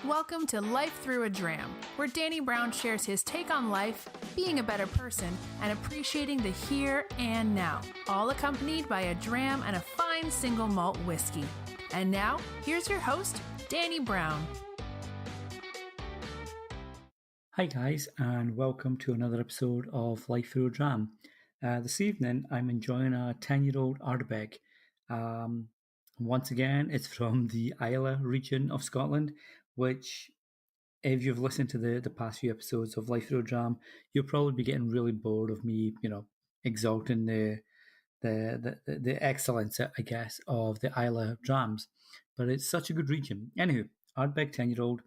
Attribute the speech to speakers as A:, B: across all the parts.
A: Welcome to Life Through a Dram, where Danny Brown shares his take on life, being a better person, and appreciating the here and now, all accompanied by a dram and a fine single malt whiskey. And now, here's your host, Danny Brown.
B: Hi guys, and welcome to another episode of Life Through a Dram. This evening I'm enjoying a 10-year-old Ardbeg. Once again, it's from the Islay region of Scotland, which, if you've listened to the past few episodes of Life Through a Dram, you'll probably be getting really bored of me, exalting the excellence, I guess, of the Islay drams. But it's such a good region. Anywho, Ardbeg 10-year-old.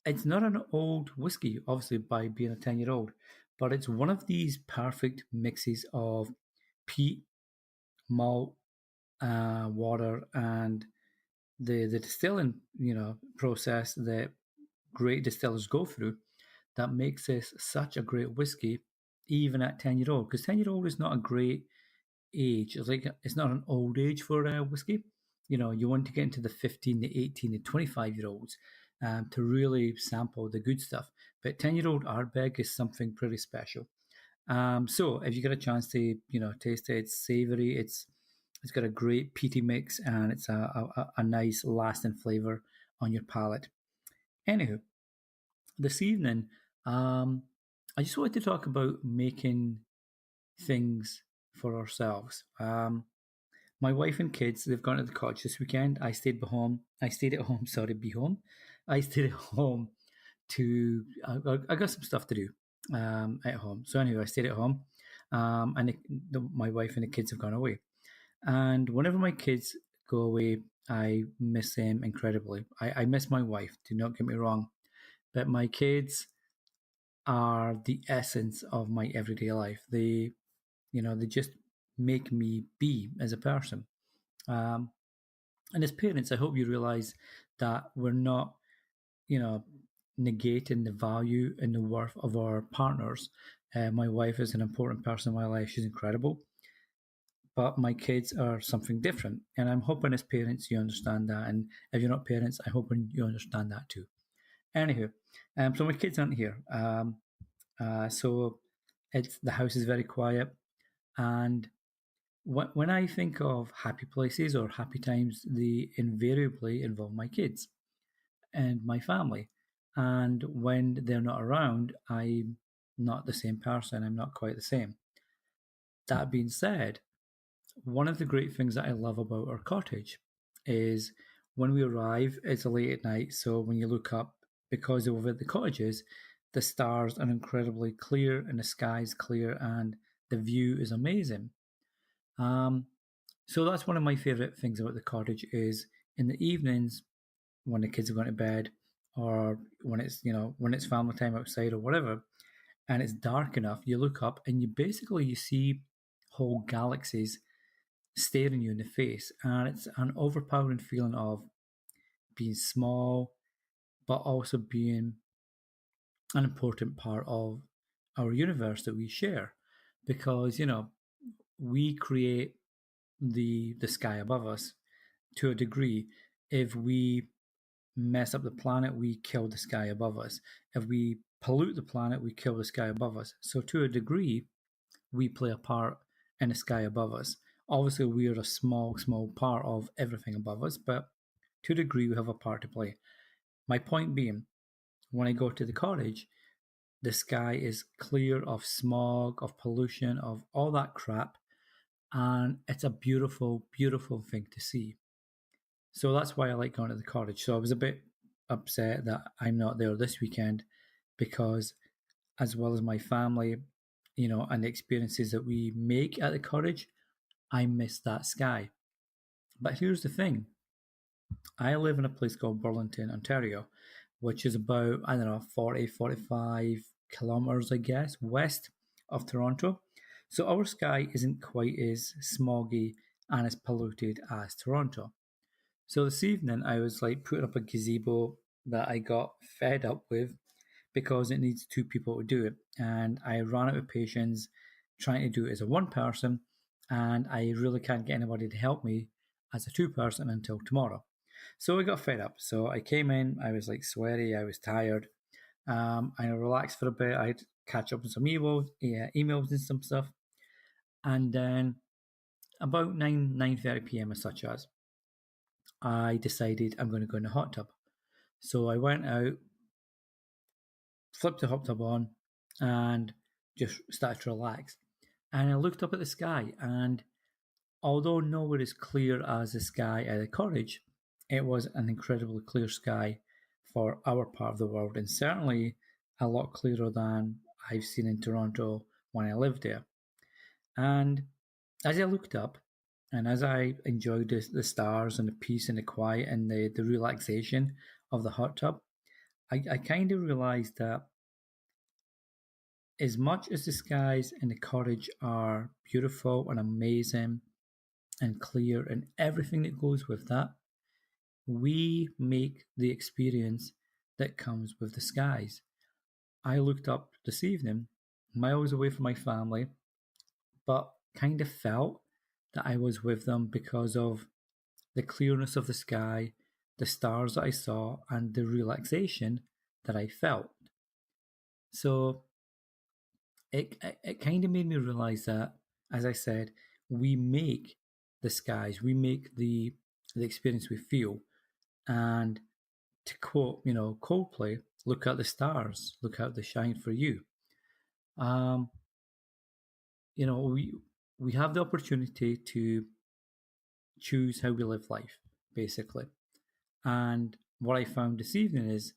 B: It's not an old whiskey, obviously, by being a 10-year-old, but it's one of these perfect mixes of peat, malt, water, and the distilling, process that great distillers go through that makes this such a great whiskey, even at 10-year-old. Because 10-year-old is not a great age. It's not an old age for whiskey. You want to get into the 15, the 18, the 25-year-olds to really sample the good stuff. But 10-year-old Ardbeg is something pretty special. So if you get a chance to, taste it, it's savoury, it's got a great peaty mix, and it's a nice lasting flavour on your palate. Anywho, this evening, I just wanted to talk about making things for ourselves. My wife and kids, they've gone to the cottage this weekend. I stayed at home. I stayed at home I got some stuff to do at home. So anyway, I stayed at home, and my wife and the kids have gone away. And whenever my kids go away, I miss them incredibly. I miss my wife, do not get me wrong. But my kids are the essence of my everyday life. They just make me be as a person. And as parents, I hope you realize that we're not, negating the value and the worth of our partners. My wife is an important person in my life. She's incredible. But my kids are something different. And I'm hoping as parents you understand that. And if you're not parents, I'm hoping you understand that too. Anywho, so my kids aren't here. So the house is very quiet. And when I think of happy places or happy times, they invariably involve my kids and my family. And when they're not around, I'm not the same person. I'm not quite the same. That being said, one of the great things that I love about our cottage is when we arrive, it's late at night. So when you look up, because of where the cottage is, the stars are incredibly clear and the sky is clear and the view is amazing. So that's one of my favorite things about the cottage is in the evenings when the kids are going to bed, or when it's family time outside or whatever, and it's dark enough, you look up and you see whole galaxies staring you in the face, and it's an overpowering feeling of being small, but also being an important part of our universe that we share, because we create the sky above us to a degree. If we mess up the planet, we kill the sky above us. If we pollute the planet, we kill the sky above us. So to a degree, we play a part in the sky above us. Obviously, we are a small part of everything above us, but to a degree, we have a part to play. My point being, when I go to the cottage, the sky is clear of smog, of pollution, of all that crap, and it's a beautiful, beautiful thing to see. So that's why I like going to the cottage. So I was a bit upset that I'm not there this weekend because, as well as my family, and the experiences that we make at the cottage, I miss that sky. But here's the thing. I live in a place called Burlington, Ontario, which is about, 40, 45 kilometers, I guess, west of Toronto. So our sky isn't quite as smoggy and as polluted as Toronto. So this evening I was putting up a gazebo that I got fed up with because it needs two people to do it. And I ran out of patience trying to do it as a one person, and I really can't get anybody to help me as a two person until tomorrow. So we got fed up. So I came in, I was like sweaty, I was tired. I relaxed for a bit. I'd catch up on some emails and some stuff. And then about 9:30 p.m. as such as, I decided I'm going to go in the hot tub. So I went out, flipped the hot tub on, and just started to relax. And I looked up at the sky, and although nowhere as clear as the sky at the cottage, it was an incredibly clear sky for our part of the world, and certainly a lot clearer than I've seen in Toronto when I lived there. And as I looked up, and as I enjoyed the stars and the peace and the quiet and the relaxation of the hot tub, I kind of realized that as much as the skies in the cottage are beautiful and amazing and clear and everything that goes with that, we make the experience that comes with the skies. I looked up this evening, miles away from my family, but kind of felt that I was with them because of the clearness of the sky, the stars that I saw, and the relaxation that I felt. So it kind of made me realize that, as I said, we make the skies, we make the experience we feel. And to quote, Coldplay, look at the stars, look how they shine for you. We have the opportunity to choose how we live life, basically. And what I found this evening is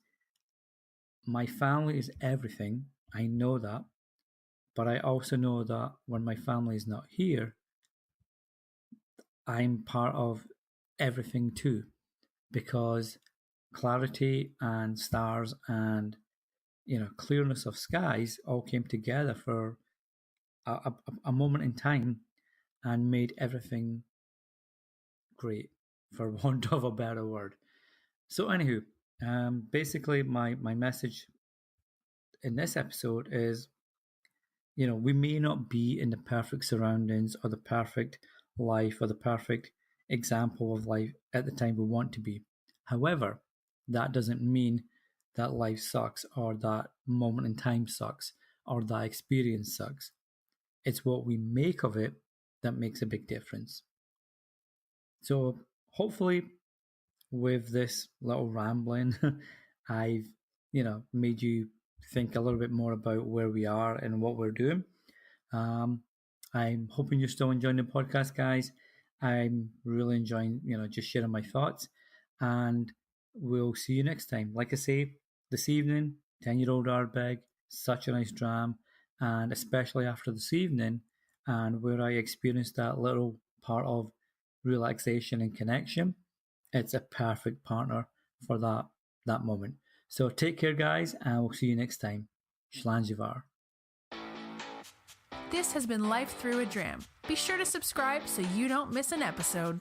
B: my family is everything. I know that. But I also know that when my family is not here, I'm part of everything too. Because clarity and stars and clearness of skies all came together for a moment in time and made everything great, for want of a better word. So anywho, basically my message in this episode is, we may not be in the perfect surroundings or the perfect life or the perfect example of life at the time we want to be. However, that doesn't mean that life sucks or that moment in time sucks or that experience sucks. It's what we make of it that makes a big difference. So hopefully with this little rambling, I've, made you think a little bit more about where we are and what we're doing. I'm hoping you're still enjoying the podcast, guys. I'm really enjoying, just sharing my thoughts. And we'll see you next time. Like I say, this evening, 10-year-old Ardbeg, such a nice dram. And especially after this evening, and where I experienced that little part of relaxation and connection, it's a perfect partner for that moment. So take care, guys, and we'll see you next time. Shlanjivar.
A: This has been Life Through a Dram. Be sure to subscribe so you don't miss an episode.